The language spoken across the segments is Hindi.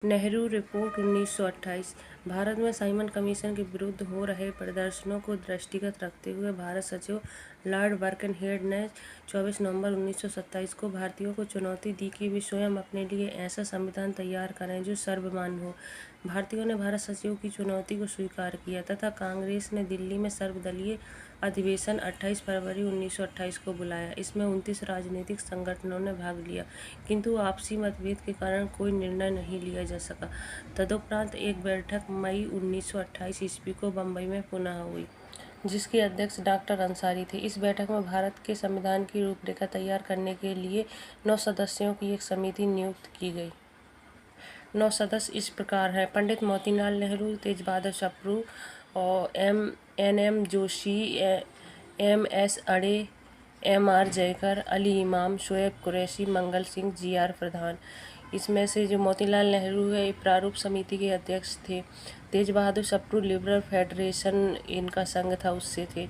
नेहरू रिपोर्ट 1928। भारत में साइमन कमीशन के विरुद्ध हो रहे प्रदर्शनों को दृष्टिगत रखते हुए भारत सचिव लॉर्ड बर्कनहेड ने 24 नवंबर 1927 को भारतीयों को चुनौती दी कि वे स्वयं अपने लिए ऐसा संविधान तैयार करें जो सर्वमान्य हो। भारतीयों ने भारत सचिव की चुनौती को स्वीकार किया तथा कांग्रेस ने दिल्ली में सर्वदलीय अधिवेशन 28 फरवरी 1928 को बुलाया। इसमें 29 राजनीतिक संगठनों ने भाग लिया, किंतु आपसी मतभेद के कारण कोई निर्णय नहीं लिया जा सका। तदुपरांत एक बैठक मई 1928 ईस्वी को बम्बई में पुनः हुई, जिसके अध्यक्ष डॉक्टर अंसारी थे। इस बैठक में भारत के संविधान की रूपरेखा तैयार करने के लिए 9 सदस्यों की एक समिति नियुक्त की गई। 9 सदस्य इस प्रकार हैं: पंडित मोतीलाल नेहरू, तेज बहादुर सप्रू और M Joshi, MS Aney, MR Jayakar, Ali Imam, Shoaib Qureshi, Mangal Singh, GR प्रधान। इसमें से जो मोतीलाल नेहरू है, प्रारूप समिति के अध्यक्ष थे। तेज बहादुर सप्रू लिबरल फेडरेशन इनका संघ था, उससे थे।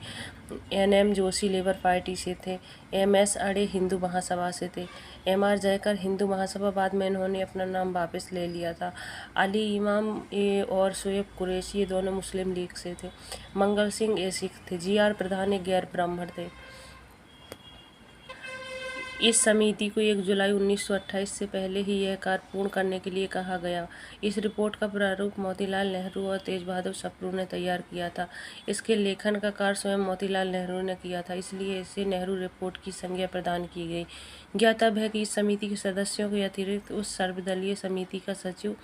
NM जोशी लेबर पार्टी से थे। MS अडे हिंदू महासभा से थे। MR जयकर हिंदू महासभा, बाद में इन्होंने अपना नाम वापस ले लिया था। अली इमाम और शोएब कुरैशी ये दोनों मुस्लिम लीग से थे। मंगल सिंह ये सिख थे। GR प्रधान एक गैर ब्राह्मण थे। इस समिति को 1 जुलाई 1928 से पहले ही यह कार्य पूर्ण करने के लिए कहा गया। इस रिपोर्ट का प्रारूप मोतीलाल नेहरू और तेज बहादुर सप्रू ने तैयार किया था। इसके लेखन का कार्य स्वयं मोतीलाल नेहरू ने किया था, इसलिए इसे नेहरू रिपोर्ट की संज्ञा प्रदान की गई। ज्ञातव्य है कि इस समिति के सदस्यों के अतिरिक्त उस सर्वदलीय समिति का सचिव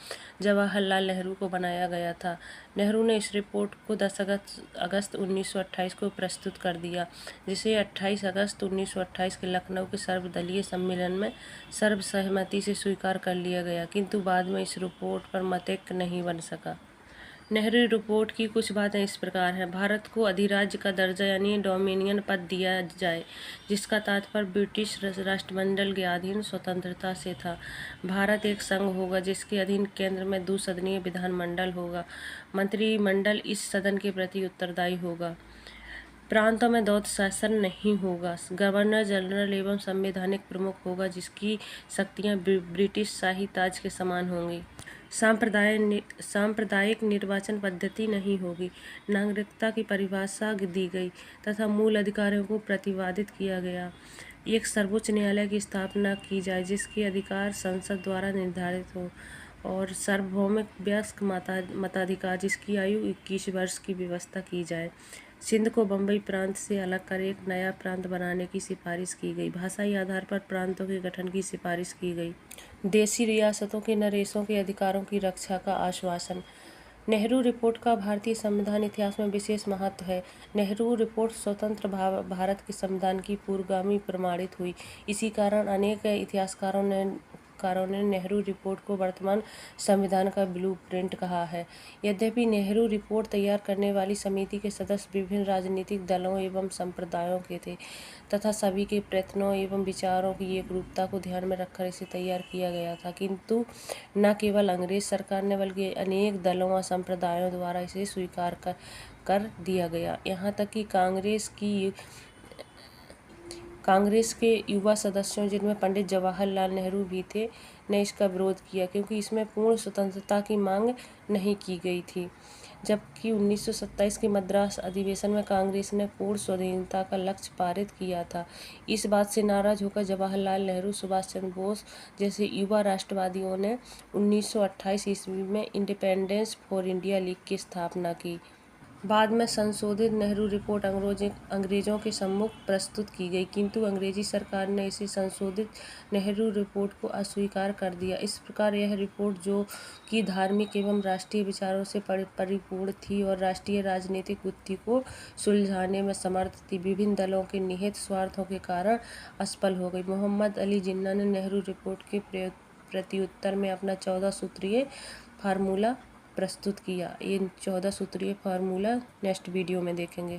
जवाहरलाल नेहरू को बनाया गया था। नेहरू ने इस रिपोर्ट को 10 अगस्त 1928 को प्रस्तुत कर दिया, जिसे 28 अगस्त 1928 के लखनऊ के सर्वदलीय सम्मेलन में सर्वसहमति से स्वीकार कर लिया गया, किंतु बाद में इस रिपोर्ट पर मतैक्य नहीं बन सका। नेहरू रिपोर्ट की कुछ बातें इस प्रकार हैं: भारत को अधिराज्य का दर्जा यानी डोमिनियन पद दिया जाए, जिसका तात्पर्य ब्रिटिश राष्ट्रमंडल के अधीन स्वतंत्रता से था। भारत एक संघ होगा, जिसके अधीन केंद्र में द्विसदनीय विधानमंडल होगा। मंत्रिमंडल इस सदन के प्रति उत्तरदायी होगा। प्रांतों में द्वैध शासन नहीं होगा। गवर्नर जनरल एवं संवैधानिक प्रमुख होगा, जिसकी शक्तियां ब्रिटिश शाही ताज के समान होंगी। सांप्रदायिक निर्वाचन पद्धति नहीं होगी। नागरिकता की परिभाषा दी गई तथा मूल अधिकारों को प्रतिपादित किया गया। एक सर्वोच्च न्यायालय की स्थापना की जाए, जिसके अधिकार संसद द्वारा निर्धारित हो, और सार्वभौमिक वयस्क मताधिकार, जिसकी आयु 21 वर्ष की व्यवस्था की जाए। सिंध को बम्बई प्रांत से अलग कर एक नया प्रांत बनाने की सिफारिश की गई। भाषाई आधार पर प्रांतों के गठन की सिफारिश की गई। देशी रियासतों के नरेशों के अधिकारों की रक्षा का आश्वासन। नेहरू रिपोर्ट का भारतीय संविधान इतिहास में विशेष महत्व है। नेहरू रिपोर्ट स्वतंत्र भारत के संविधान की पूर्वगामी प्रमाणित हुई। इसी कारण अनेक इतिहासकारों ने नेहरू रिपोर्ट को वर्तमान संविधान का ब्लूप्रिंट कहा है। यद्यपि नेहरू रिपोर्ट तैयार करने वाली समिति के सदस्य विभिन्न राजनीतिक दलों एवं संप्रदायों के थे तथा सभी के प्रयत्नों एवं विचारों की एकरूपता को ध्यान में रखकर इसे तैयार किया गया था, किंतु न केवल अंग्रेज सरकार ने बल्कि अनेक दलों व संप्रदायों द्वारा इसे स्वीकार कर दिया गया। यहाँ तक कि कांग्रेस के युवा सदस्यों, जिनमें पंडित जवाहरलाल नेहरू भी थे, ने इसका विरोध किया, क्योंकि इसमें पूर्ण स्वतंत्रता की मांग नहीं की गई थी। जबकि 1927 के मद्रास अधिवेशन में कांग्रेस ने पूर्ण स्वाधीनता का लक्ष्य पारित किया था। इस बात से नाराज होकर जवाहरलाल नेहरू, सुभाष चंद्र बोस जैसे युवा राष्ट्रवादियों ने 1928 ईस्वी में इंडिपेंडेंस फॉर इंडिया लीग की स्थापना की। बाद में संशोधित नेहरू रिपोर्ट अंग्रेजों के सम्मुख प्रस्तुत की गई, किंतु अंग्रेजी सरकार ने इसे संशोधित नेहरू रिपोर्ट को अस्वीकार कर दिया। इस प्रकार यह रिपोर्ट, जो कि धार्मिक एवं राष्ट्रीय विचारों से परिपूर्ण थी और राष्ट्रीय राजनीतिक गुत्थी को सुलझाने में समर्थ थी, विभिन्न दलों के निहित स्वार्थों के कारण असफल हो गई। मोहम्मद अली जिन्ना ने नेहरू रिपोर्ट के प्रत्युत्तर में अपना 14 सूत्रीय फार्मूला प्रस्तुत किया। ये 14 सूत्रीय फार्मूला नेक्स्ट वीडियो में देखेंगे।